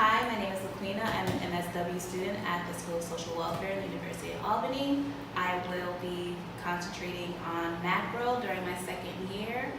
Hi, my name is Laquina. I'm an MSW student at the School of Social Welfare at the University of Albany. I will be concentrating on macro during my second year.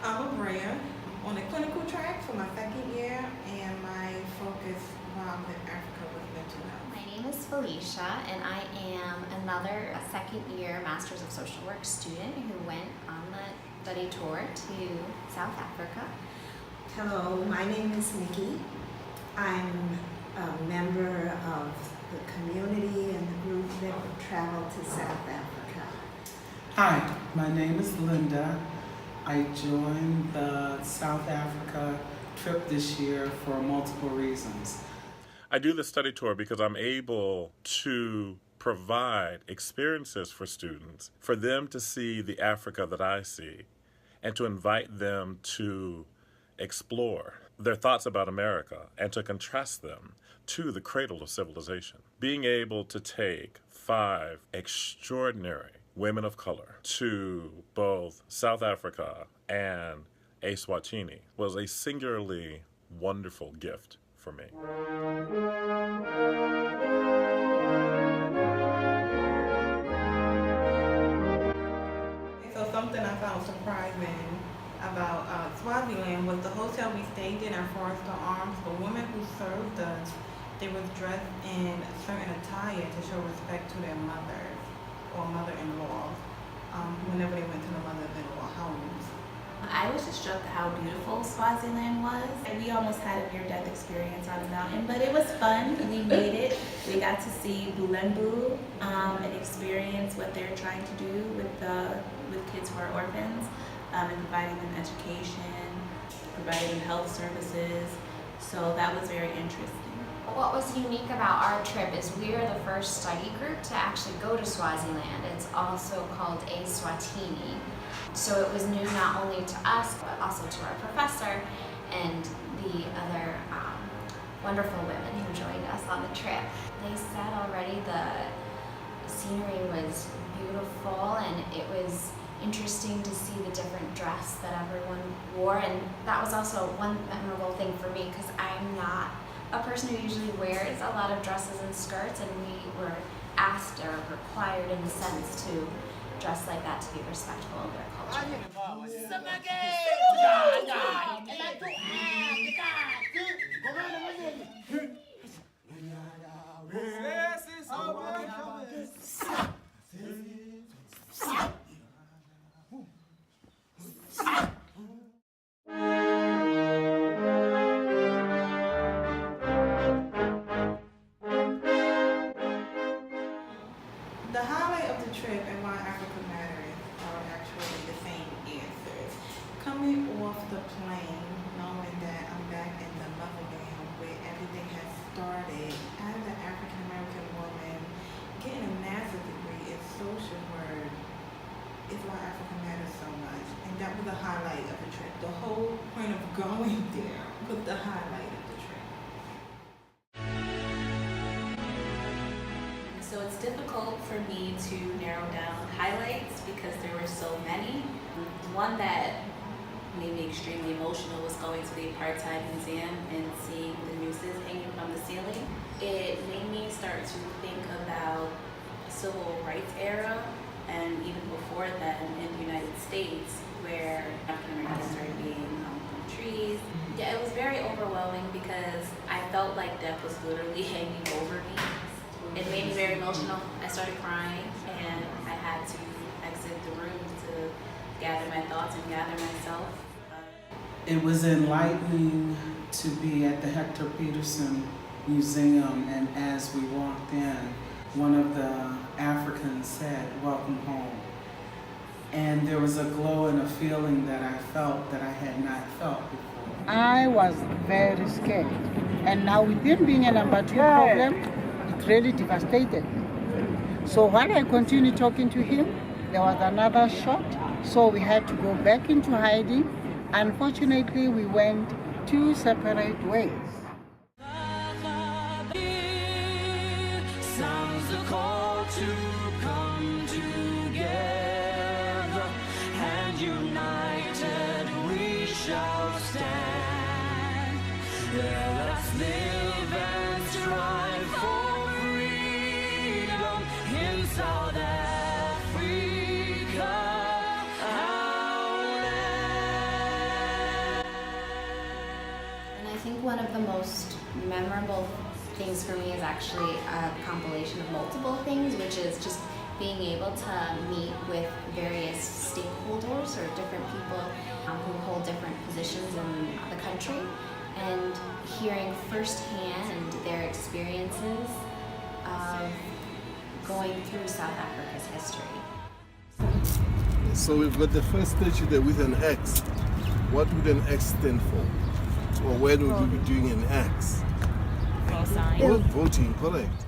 I'm Abrea on the clinical track for my second year, and my focus while I'm in Africa was mental health. My name is Felicia, and I am another second year Masters of Social Work student who went on the study tour to South Africa. Hello, my name is Nikki. I'm a member of the community and the group that would travel to South Africa. Hi, my name is Linda. I joined the South Africa trip this year for multiple reasons. I do the study tour because I'm able to provide experiences for students, for them to see the Africa that I see, and to invite them to explore their thoughts about America and to contrast them to the cradle of civilization. Being able to take 5 extraordinary women of color to both South Africa and Eswatini was a singularly wonderful gift for me. So something I found surprising about Swaziland was the hotel we stayed in at Forester Arms. The women who served us, they was dressed in certain attire to show respect to their mothers or mother-in-law whenever they went to the mother-in-law homes. I was just struck how beautiful Swaziland was. We almost had a near-death experience on the mountain, but it was fun. We made it. We got to see Bulembu and experience what they're trying to do with kids who are orphans, and providing them education, providing them health services. So that was very interesting. What was unique about our trip is we were the first study group to actually go to Swaziland. It's also called Eswatini. So it was new not only to us, but also to our professor and the other wonderful women who joined us on the trip. They said already the scenery was beautiful, and it was interesting to see the different dress that everyone wore, and that was also one memorable thing for me because I'm not a person who usually wears a lot of dresses and skirts, and we were asked or required in a sense to dress like that to be respectful of their culture. The highlight of the trip and why Africa matters are actually the same answers. Coming off the plane, knowing that I'm back in the motherland where everything has started, as an African American woman, getting a master's degree in social work is why Africa matters so much. And that was the highlight of the trip. The whole point of going there was the highlight of the trip. So it's difficult for me to narrow down highlights because there were so many. One that made me extremely emotional was going to the Apartheid Museum and seeing the nooses hanging from the ceiling. It made me start to think about the civil rights era and even before then in the United States where African Americans started being hung from trees. Yeah, it was very overwhelming because I felt like death was literally hanging over me. It made me very emotional. I started crying and I had to exit the room to gather my thoughts and gather myself. It was enlightening to be at the Hector Peterson Museum, and as we walked in, one of the Africans said, "Welcome home." And there was a glow and a feeling that I felt that I had not felt before. I was very scared. And now with him being a number 2 problem, it really devastated me. So while I continued talking to him, there was another shot. So we had to go back into hiding. Unfortunately, we went 2 separate ways. Sounds the call to come together, and united we shall stand. Let us live think one of the most memorable things for me is actually a compilation of multiple things, which is just being able to meet with various stakeholders or different people who hold different positions in the country and hearing firsthand their experiences of going through South Africa's history. So we've got the first statue there with an X. What would an X stand for? Or when would we be doing an X? Voting, correct.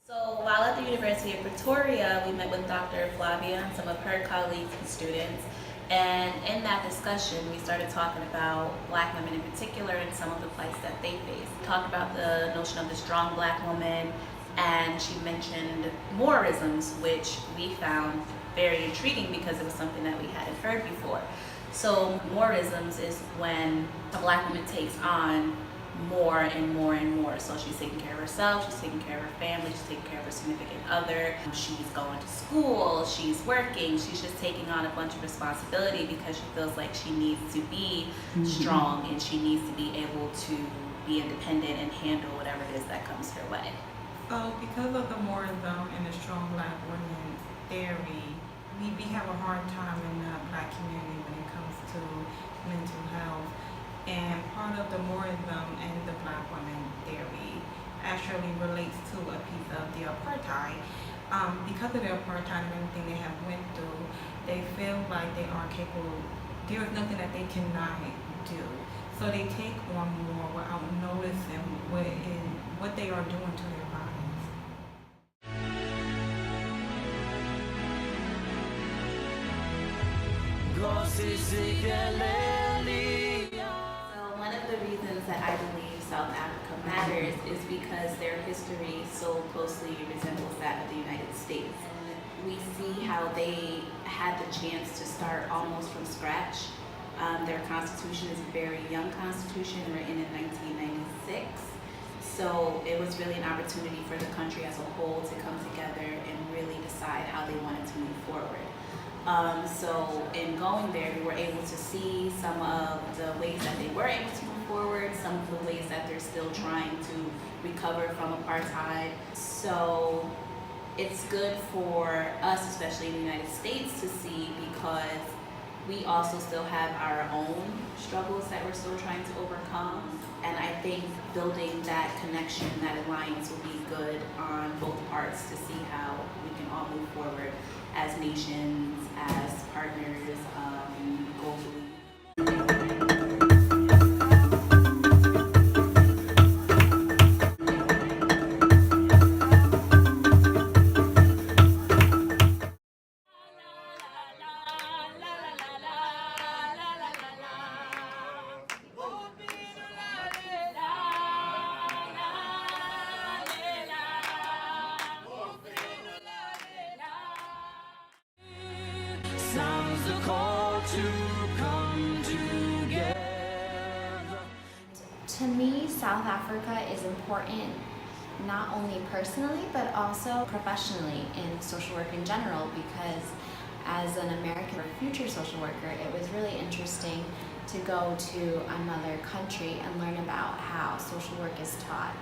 So while at the University of Pretoria, we met with Dr. Flavia and some of her colleagues and students. And in that discussion, we started talking about Black women in particular and some of the plights that they face. We talked about the notion of the strong Black woman, and she mentioned Moorisms, which we found very intriguing because it was something that we hadn't heard before. So Moorisms is when a Black woman takes on more and more and more. So she's taking care of herself, she's taking care of her family, she's taking care of her significant other, she's going to school, she's working, she's just taking on a bunch of responsibility because she feels like she needs to be strong and she needs to be able to be independent and handle whatever it is that comes her way. So because of the Moorism and the strong Black women theory, we have a hard time in the Black community when it comes to mental health. And part of the Moorism and the Black women theory actually relates to a piece of the apartheid. Because of the apartheid and everything they have went through, they feel like they are capable, there is nothing that they cannot do. So they take on more without noticing what they are doing to their bodies. One of the reasons that I believe South Africa matters is because their history so closely resembles that of the United States. And we see how they had the chance to start almost from scratch. Their constitution is a very young constitution, written in 1996. So it was really an opportunity for the country as a whole to come together and really decide how they wanted to move forward. So in going there, we were able to see some of the ways that they were able to move forward, some of the ways that they're still trying to recover from apartheid. So it's good for us, especially in the United States, to see because we also still have our own struggles that we're still trying to overcome. And I think building that connection, that alliance will be good on both parts to see how we can all move forward as nations, as partners, globally. Sounds the call to come together. To me, South Africa is important not only personally but also professionally in social work in general, because as an American or future social worker, it was really interesting to go to another country and learn about how social work is taught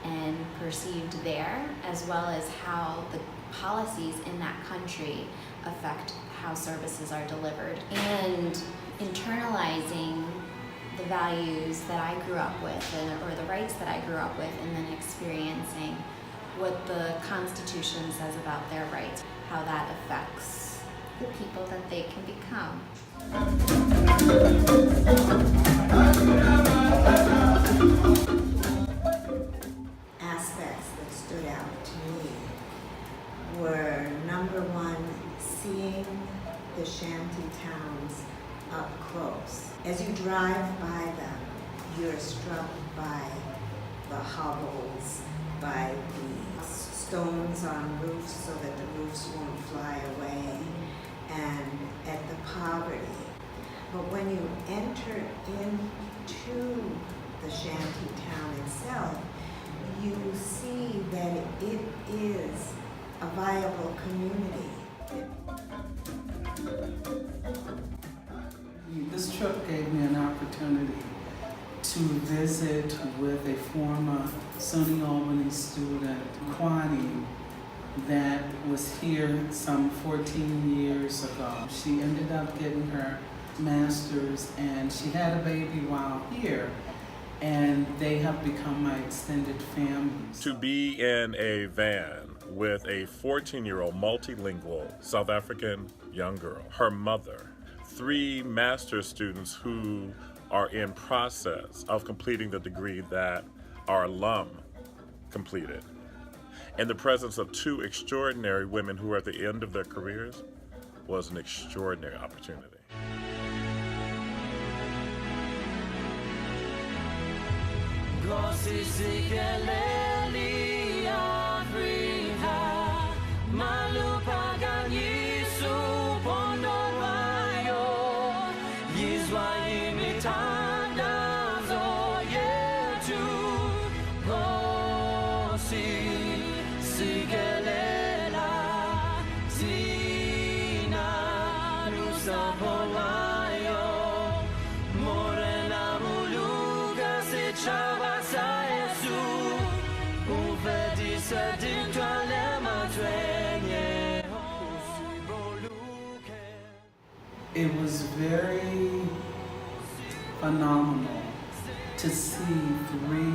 and perceived there, as well as how the policies in that country affect how services are delivered, and internalizing the values that I grew up with or the rights that I grew up with, and then experiencing what the Constitution says about their rights, how that affects the people that they can become. Aspects that stood out to me were, number one, seeing the shanty towns up close. As you drive by them, you're struck by the hovels, by the stones on roofs so that the roofs won't fly away, and at the poverty. But when you enter into the shanty town itself, you see that it is a viable community. This trip gave me an opportunity to visit with a former UAlbany student, Kwani, that was here some 14 years ago. She ended up getting her master's and she had a baby while here, and they have become my extended family. To be in a van with a 14-year-old multilingual South African young girl, her mother, 3 master's students who are in process of completing the degree that our alum completed, in the presence of 2 extraordinary women who are at the end of their careers, was an extraordinary opportunity. It was very phenomenal to see 3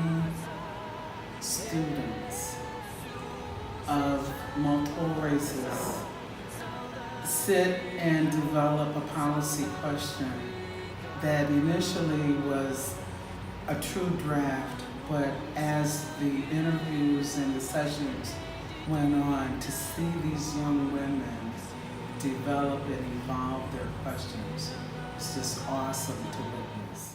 students of multiple races sit and develop a policy question that initially was a true draft, but as the interviews and the sessions went on, to see these young women develop and evolve their questions, it's just awesome to witness.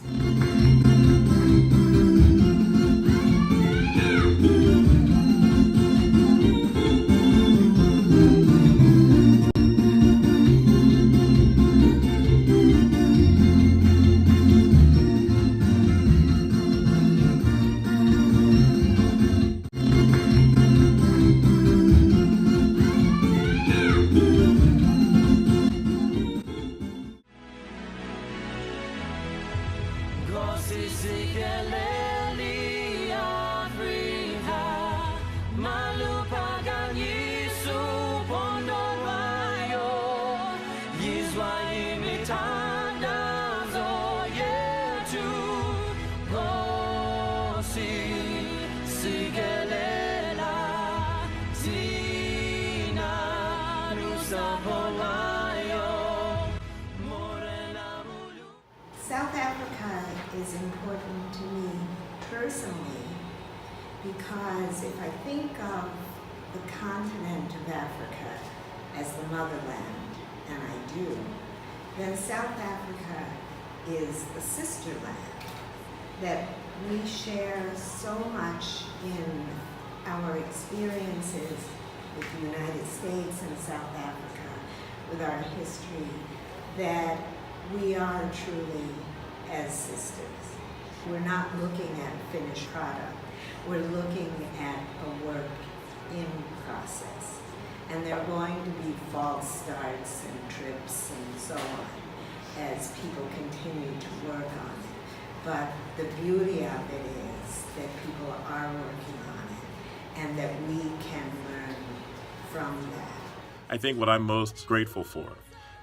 South Africa is important to me personally because if I think of the continent of Africa as the motherland, and I do, then South Africa is the sister land, that we share so much in our experiences with the United States and South Africa, with our history, that we are truly as sisters. We're not looking at a finished product. We're looking at a work in process. And there are going to be false starts and trips and so on as people continue to work on it. But the beauty of it is that people are working on it and that we can learn from that. I think what I'm most grateful for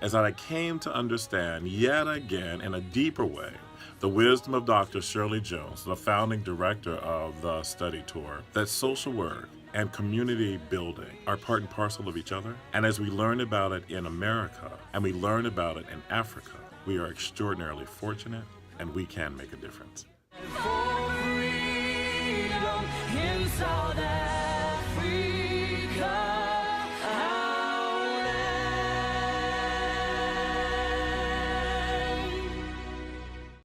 is that I came to understand yet again in a deeper way the wisdom of Dr. Shirley Jones, the founding director of the study tour, that social work and community building are part and parcel of each other. And as we learn about it in America and we learn about it in Africa, we are extraordinarily fortunate and we can make a difference. For freedom